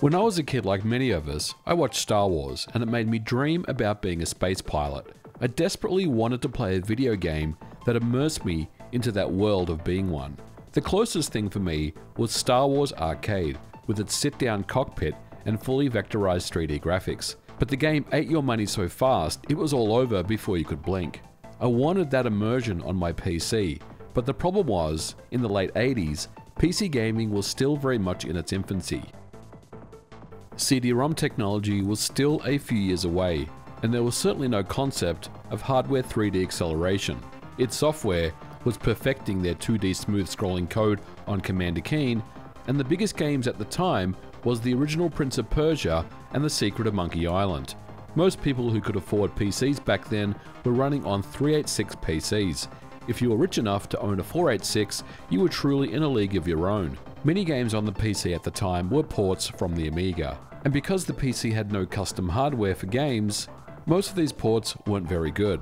When I was a kid, like many of us, I watched Star Wars, and it made me dream about being a space pilot. I desperately wanted to play a video game that immersed me into that world of being one. The closest thing for me was Star Wars Arcade, with its sit-down cockpit and fully vectorized 3D graphics. But the game ate your money so fast, it was all over before you could blink. I wanted that immersion on my PC, but the problem was, in the late 80s, PC gaming was still very much in its infancy. CD-ROM technology was still a few years away, and there was certainly no concept of hardware 3D acceleration. Its software was perfecting their 2D smooth scrolling code on Commander Keen, and the biggest games at the time was the original Prince of Persia and The Secret of Monkey Island. Most people who could afford PCs back then were running on 386 PCs. If you were rich enough to own a 486, you were truly in a league of your own. Many games on the PC at the time were ports from the Amiga, and because the PC had no custom hardware for games, most of these ports weren't very good.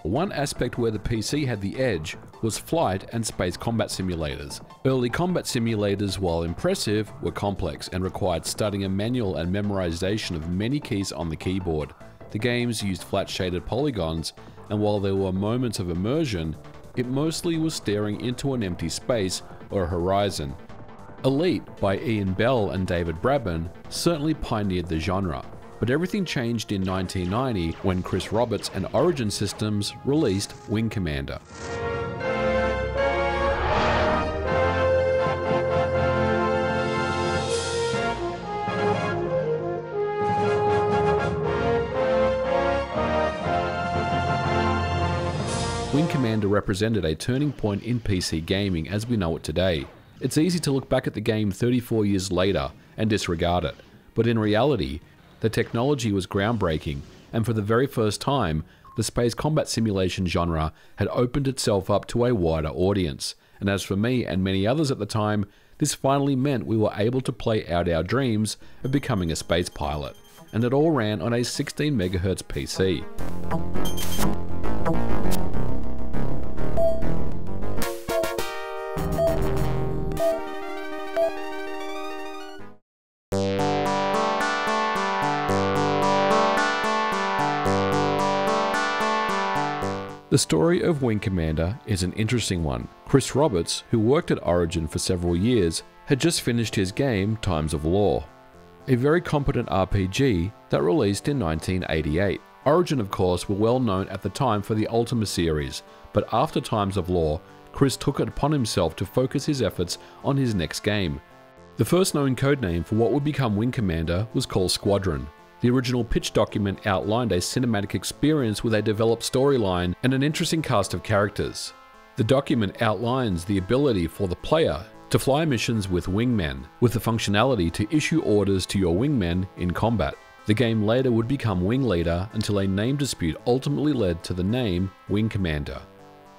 One aspect where the PC had the edge was flight and space combat simulators. Early combat simulators, while impressive, were complex and required studying a manual and memorization of many keys on the keyboard. The games used flat shaded polygons, and while there were moments of immersion, it mostly was staring into an empty space or a horizon. Elite by Ian Bell and David Braben certainly pioneered the genre, but everything changed in 1990 when Chris Roberts and Origin Systems released Wing Commander. Wing Commander represented a turning point in PC gaming as we know it today. It's easy to look back at the game 34 years later and disregard it, but in reality, the technology was groundbreaking, and for the very first time, the space combat simulation genre had opened itself up to a wider audience. And as for me and many others at the time, this finally meant we were able to play out our dreams of becoming a space pilot. And it all ran on a 16 MHz PC. The story of Wing Commander is an interesting one. Chris Roberts, who worked at Origin for several years, had just finished his game Times of Law, a very competent RPG that released in 1988. Origin, of course, were well known at the time for the Ultima series, but after Times of Law, Chris took it upon himself to focus his efforts on his next game. The first known codename for what would become Wing Commander was called Squadron. The original pitch document outlined a cinematic experience with a developed storyline and an interesting cast of characters. The document outlines the ability for the player to fly missions with wingmen, with the functionality to issue orders to your wingmen in combat. The game later would become Wing Leader until a name dispute ultimately led to the name Wing Commander.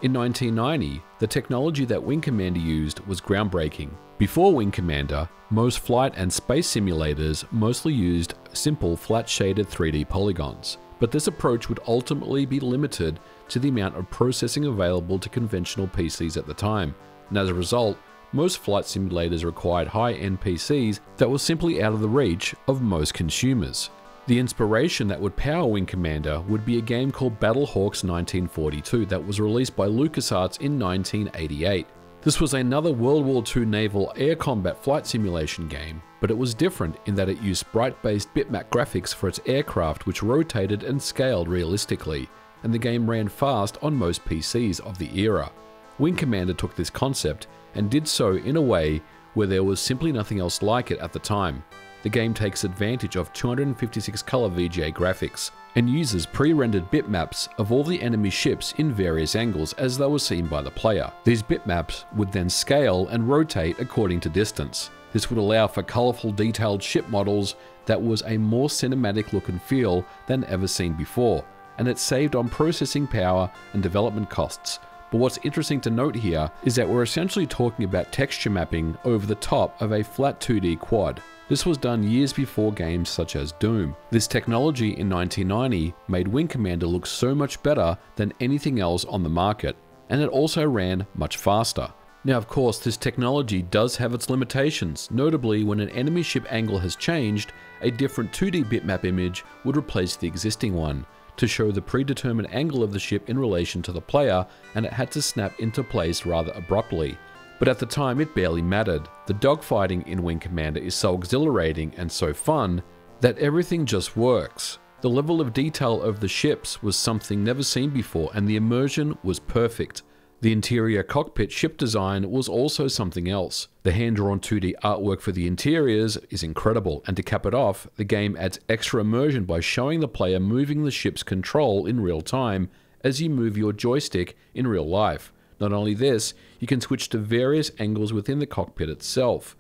In 1990, the technology that Wing Commander used was groundbreaking. Before Wing Commander, most flight and space simulators mostly used simple flat-shaded 3D polygons, but this approach would ultimately be limited to the amount of processing available to conventional PCs at the time, and as a result, most flight simulators required high-end PCs that were simply out of the reach of most consumers. The inspiration that would power Wing Commander would be a game called Battlehawks 1942 that was released by LucasArts in 1988. This was another World War II naval air combat flight simulation game, but it was different in that it used sprite-based bitmap graphics for its aircraft which rotated and scaled realistically, and the game ran fast on most PCs of the era. Wing Commander took this concept and did so in a way where there was simply nothing else like it at the time. The game takes advantage of 256 color VGA graphics and uses pre-rendered bitmaps of all the enemy ships in various angles as they were seen by the player. These bitmaps would then scale and rotate according to distance. This would allow for colorful detailed ship models that was a more cinematic look and feel than ever seen before, and it saved on processing power and development costs. But what's interesting to note here is that we're essentially talking about texture mapping over the top of a flat 2D quad. This was done years before games such as Doom. This technology in 1990 made Wing Commander look so much better than anything else on the market, and it also ran much faster. Now of course this technology does have its limitations, notably when an enemy ship angle has changed, a different 2D bitmap image would replace the existing one to show the predetermined angle of the ship in relation to the player, and it had to snap into place rather abruptly. But at the time it barely mattered. The dogfighting in Wing Commander is so exhilarating and so fun that everything just works. The level of detail of the ships was something never seen before, and the immersion was perfect. The interior cockpit ship design was also something else. The hand-drawn 2D artwork for the interiors is incredible, and to cap it off, the game adds extra immersion by showing the player moving the ship's control in real time as you move your joystick in real life. Not only this, you can switch to various angles within the cockpit itself.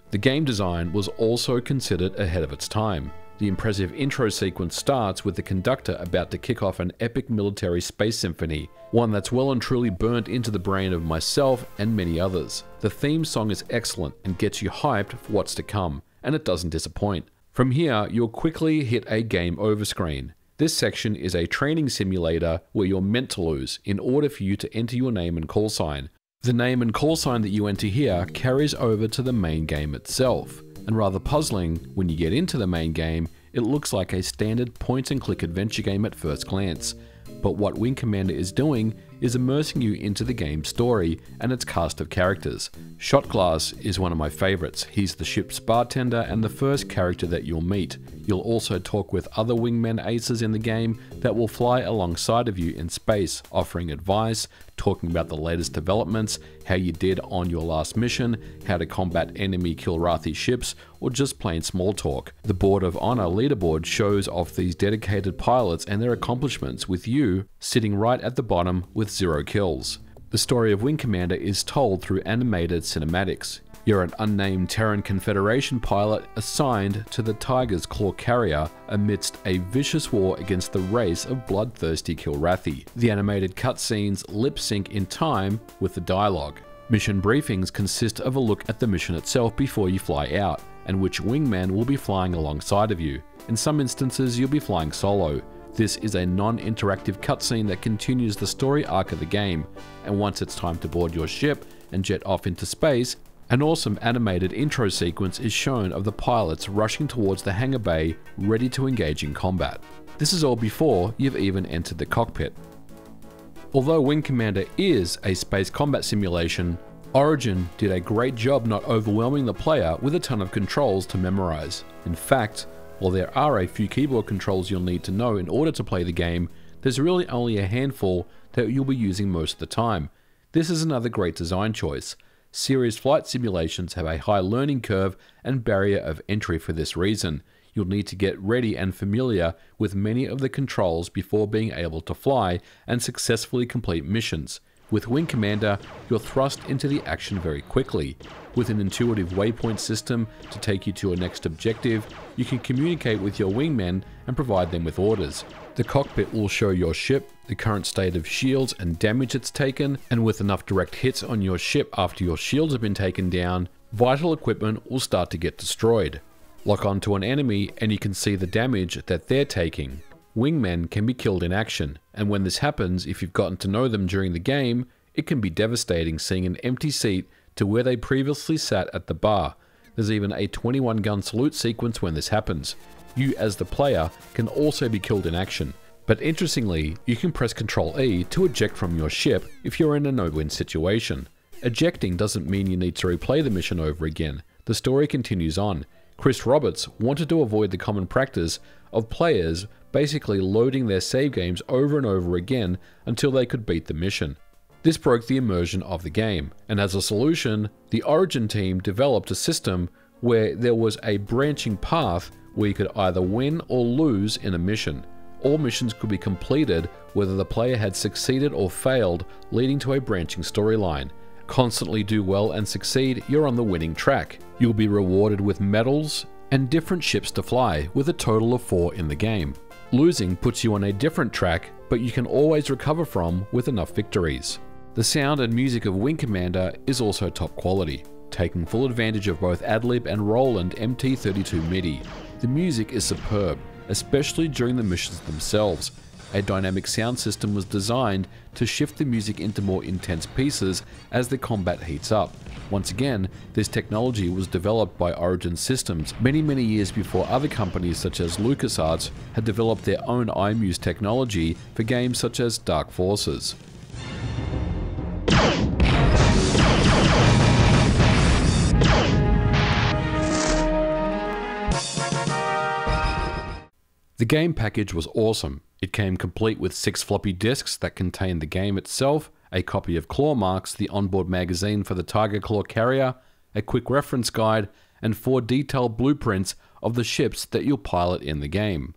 The game design was also considered ahead of its time. The impressive intro sequence starts with the conductor about to kick off an epic military space symphony, one that's well and truly burnt into the brain of myself and many others. The theme song is excellent and gets you hyped for what's to come, and it doesn't disappoint. From here, you'll quickly hit a game over screen. This section is a training simulator where you're meant to lose in order for you to enter your name and call sign. The name and call sign that you enter here carries over to the main game itself. And rather puzzling, when you get into the main game, it looks like a standard point-and-click adventure game at first glance. But what Wing Commander is doing is immersing you into the game's story and its cast of characters. Shotglass is one of my favorites. He's the ship's bartender and the first character that you'll meet. You'll also talk with other wingmen aces in the game that will fly alongside of you in space, offering advice, talking about the latest developments, how you did on your last mission, how to combat enemy Kilrathi ships, or just plain small talk. The Board of Honor leaderboard shows off these dedicated pilots and their accomplishments, with you sitting right at the bottom with 0 kills. The story of Wing Commander is told through animated cinematics. You're an unnamed Terran Confederation pilot assigned to the Tiger's Claw carrier amidst a vicious war against the race of bloodthirsty Kilrathi. The animated cutscenes lip sync in time with the dialogue. Mission briefings consist of a look at the mission itself before you fly out, and which wingman will be flying alongside of you. In some instances, you'll be flying solo. This is a non-interactive cutscene that continues the story arc of the game, and once it's time to board your ship and jet off into space, an awesome animated intro sequence is shown of the pilots rushing towards the hangar bay, ready to engage in combat. This is all before you've even entered the cockpit. Although Wing Commander is a space combat simulation, Origin did a great job not overwhelming the player with a ton of controls to memorize. In fact, while there are a few keyboard controls you'll need to know in order to play the game, there's really only a handful that you'll be using most of the time. This is another great design choice. Serious flight simulations have a high learning curve and barrier of entry for this reason. You'll need to get ready and familiar with many of the controls before being able to fly and successfully complete missions. With Wing Commander, you're thrust into the action very quickly. With an intuitive waypoint system to take you to your next objective, you can communicate with your wingmen and provide them with orders. The cockpit will show your ship, the current state of shields and damage it's taken, and with enough direct hits on your ship after your shields have been taken down, vital equipment will start to get destroyed. Lock onto an enemy and you can see the damage that they're taking. Wingmen can be killed in action, and when this happens, if you've gotten to know them during the game, it can be devastating seeing an empty seat to where they previously sat at the bar. There's even a 21 gun salute sequence when this happens. You as the player can also be killed in action, but interestingly, you can press Ctrl E to eject from your ship if you're in a no-win situation. Ejecting doesn't mean you need to replay the mission over again. The story continues on. Chris Roberts wanted to avoid the common practice of players basically loading their save games over and over again until they could beat the mission. This broke the immersion of the game, and as a solution, the Origin team developed a system where there was a branching path where you could either win or lose in a mission. All missions could be completed whether the player had succeeded or failed, leading to a branching storyline. Constantly do well and succeed, you're on the winning track. You'll be rewarded with medals and different ships to fly, with a total of 4 in the game. Losing puts you on a different track, but you can always recover from with enough victories. The sound and music of Wing Commander is also top quality, taking full advantage of both Adlib and Roland MT32 MIDI. The music is superb, especially during the missions themselves. A dynamic sound system was designed to shift the music into more intense pieces as the combat heats up. Once again, this technology was developed by Origin Systems many years before other companies such as LucasArts had developed their own iMuse technology for games such as Dark Forces. The game package was awesome. It came complete with 6 floppy disks that contained the game itself, a copy of Claw Marks, the onboard magazine for the Tiger Claw carrier, a quick reference guide, and 4 detailed blueprints of the ships that you'll pilot in the game.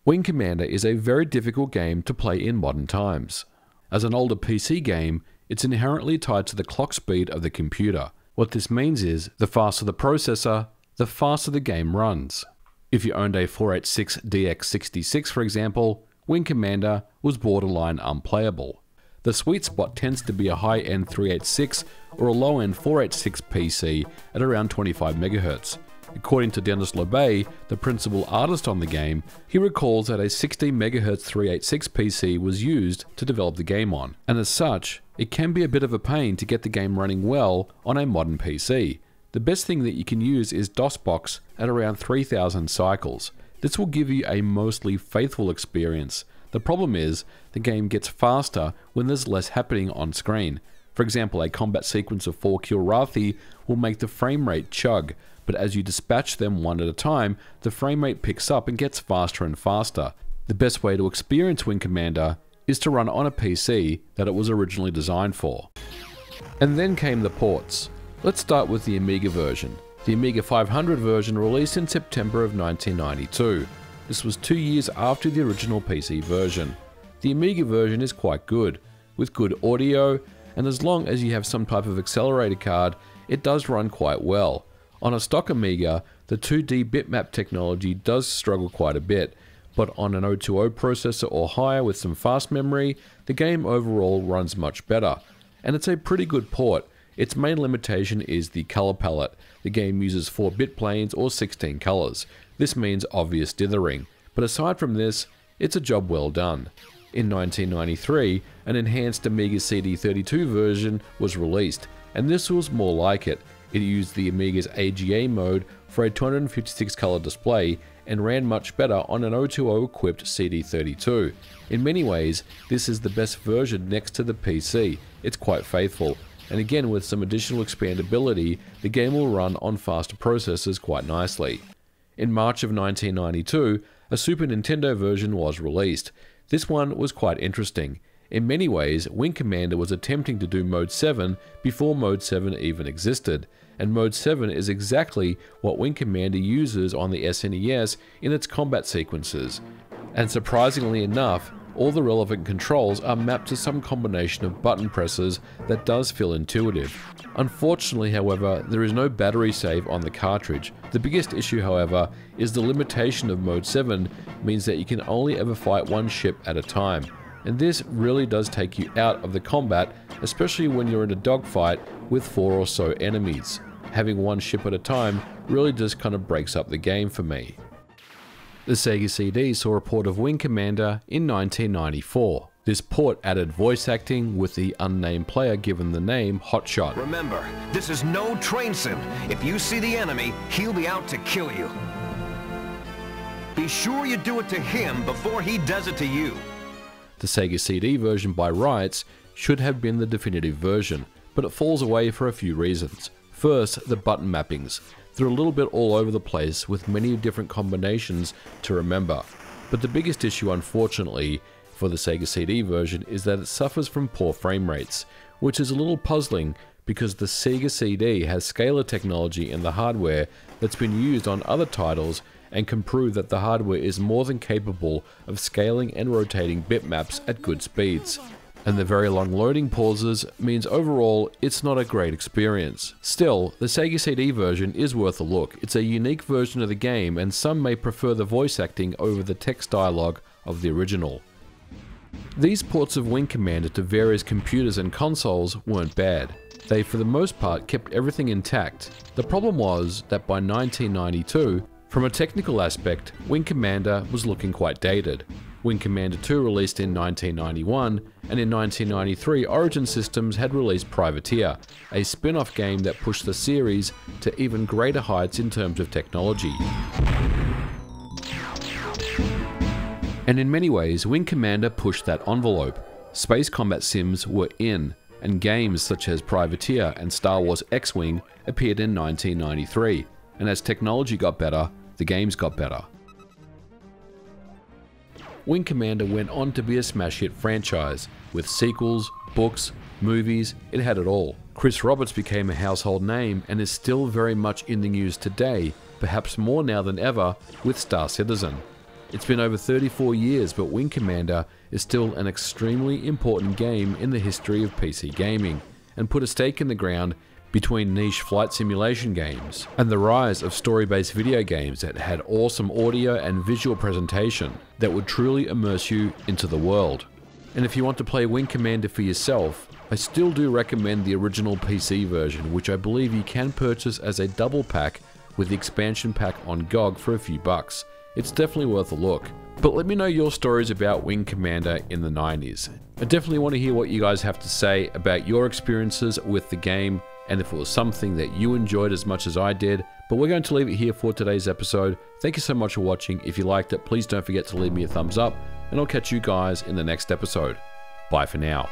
Wing Commander is a very difficult game to play in modern times. As an older PC game, it's inherently tied to the clock speed of the computer. What this means is, the faster the processor, the faster the game runs. If you owned a 486DX66 for example, Wing Commander was borderline unplayable. The sweet spot tends to be a high-end 386 or a low-end 486 PC at around 25 MHz. According to Dennis LeBay, the principal artist on the game, he recalls that a 16 MHz 386 PC was used to develop the game on, and as such, it can be a bit of a pain to get the game running well on a modern PC. The best thing that you can use is DOSBox at around 3000 cycles. This will give you a mostly faithful experience. The problem is, the game gets faster when there's less happening on screen. For example, a combat sequence of 4 Kilrathi will make the frame rate chug, but as you dispatch them one at a time, the frame rate picks up and gets faster and faster. The best way to experience Wing Commander is to run on a PC that it was originally designed for. And then came the ports. Let's start with the Amiga version. The Amiga 500 version released in September of 1992. This was 2 years after the original PC version. The Amiga version is quite good, with good audio, and as long as you have some type of accelerator card, it does run quite well. On a stock Amiga, the 2D bitmap technology does struggle quite a bit, but on an 020 processor or higher with some fast memory, the game overall runs much better. And it's a pretty good port. Its main limitation is the color palette. The game uses 4-bit planes or 16 colors. This means obvious dithering, but aside from this, it's a job well done. In 1993, an enhanced Amiga CD32 version was released, and this was more like it. It used the Amiga's AGA mode for a 256 color display and ran much better on an 020 equipped CD32. In many ways, this is the best version next to the PC. It's quite faithful. And again, with some additional expandability, the game will run on faster processors quite nicely. In March of 1992, a Super Nintendo version was released. This one was quite interesting. In many ways, Wing Commander was attempting to do Mode 7 before Mode 7 even existed, and Mode 7 is exactly what Wing Commander uses on the SNES in its combat sequences. And surprisingly enough, all the relevant controls are mapped to some combination of button presses that does feel intuitive. Unfortunately, however, there is no battery save on the cartridge. The biggest issue, however, is the limitation of Mode 7 means that you can only ever fight one ship at a time. And this really does take you out of the combat, especially when you're in a dogfight with 4 or so enemies. Having one ship at a time really just kind of breaks up the game for me. The Sega CD saw a port of Wing Commander in 1994. This port added voice acting with the unnamed player given the name Hotshot. Remember, this is no train sim. If you see the enemy, he'll be out to kill you. Be sure you do it to him before he does it to you. The Sega CD version by rights should have been the definitive version, but it falls away for a few reasons. First, the button mappings. They're a little bit all over the place with many different combinations to remember. But the biggest issue, unfortunately, for the Sega CD version is that it suffers from poor frame rates, which is a little puzzling because the Sega CD has scaler technology in the hardware that's been used on other titles and can prove that the hardware is more than capable of scaling and rotating bitmaps at good speeds. And the very long loading pauses means overall it's not a great experience. Still, the Sega CD version is worth a look. It's a unique version of the game and some may prefer the voice acting over the text dialogue of the original. These ports of Wing Commander to various computers and consoles weren't bad. They for the most part kept everything intact. The problem was that by 1992, From a technical aspect, Wing Commander was looking quite dated. Wing Commander 2 released in 1991, and in 1993 Origin Systems had released Privateer, a spin-off game that pushed the series to even greater heights in terms of technology. And in many ways, Wing Commander pushed that envelope. Space combat sims were in, and games such as Privateer and Star Wars X-Wing appeared in 1993, and as technology got better, the games got better. Wing Commander went on to be a smash hit franchise, with sequels, books, movies, it had it all. Chris Roberts became a household name and is still very much in the news today, perhaps more now than ever, with Star Citizen. It's been over 34 years, but Wing Commander is still an extremely important game in the history of PC gaming, and put a stake in the ground between niche flight simulation games and the rise of story-based video games that had awesome audio and visual presentation that would truly immerse you into the world. And if you want to play Wing Commander for yourself, I still do recommend the original PC version, which I believe you can purchase as a double pack with the expansion pack on GOG for a few bucks. It's definitely worth a look. But let me know your stories about Wing Commander in the 90s. I definitely want to hear what you guys have to say about your experiences with the game, and if it was something that you enjoyed as much as I did. But we're going to leave it here for today's episode. Thank you so much for watching. If you liked it, please don't forget to leave me a thumbs up, and I'll catch you guys in the next episode. Bye for now.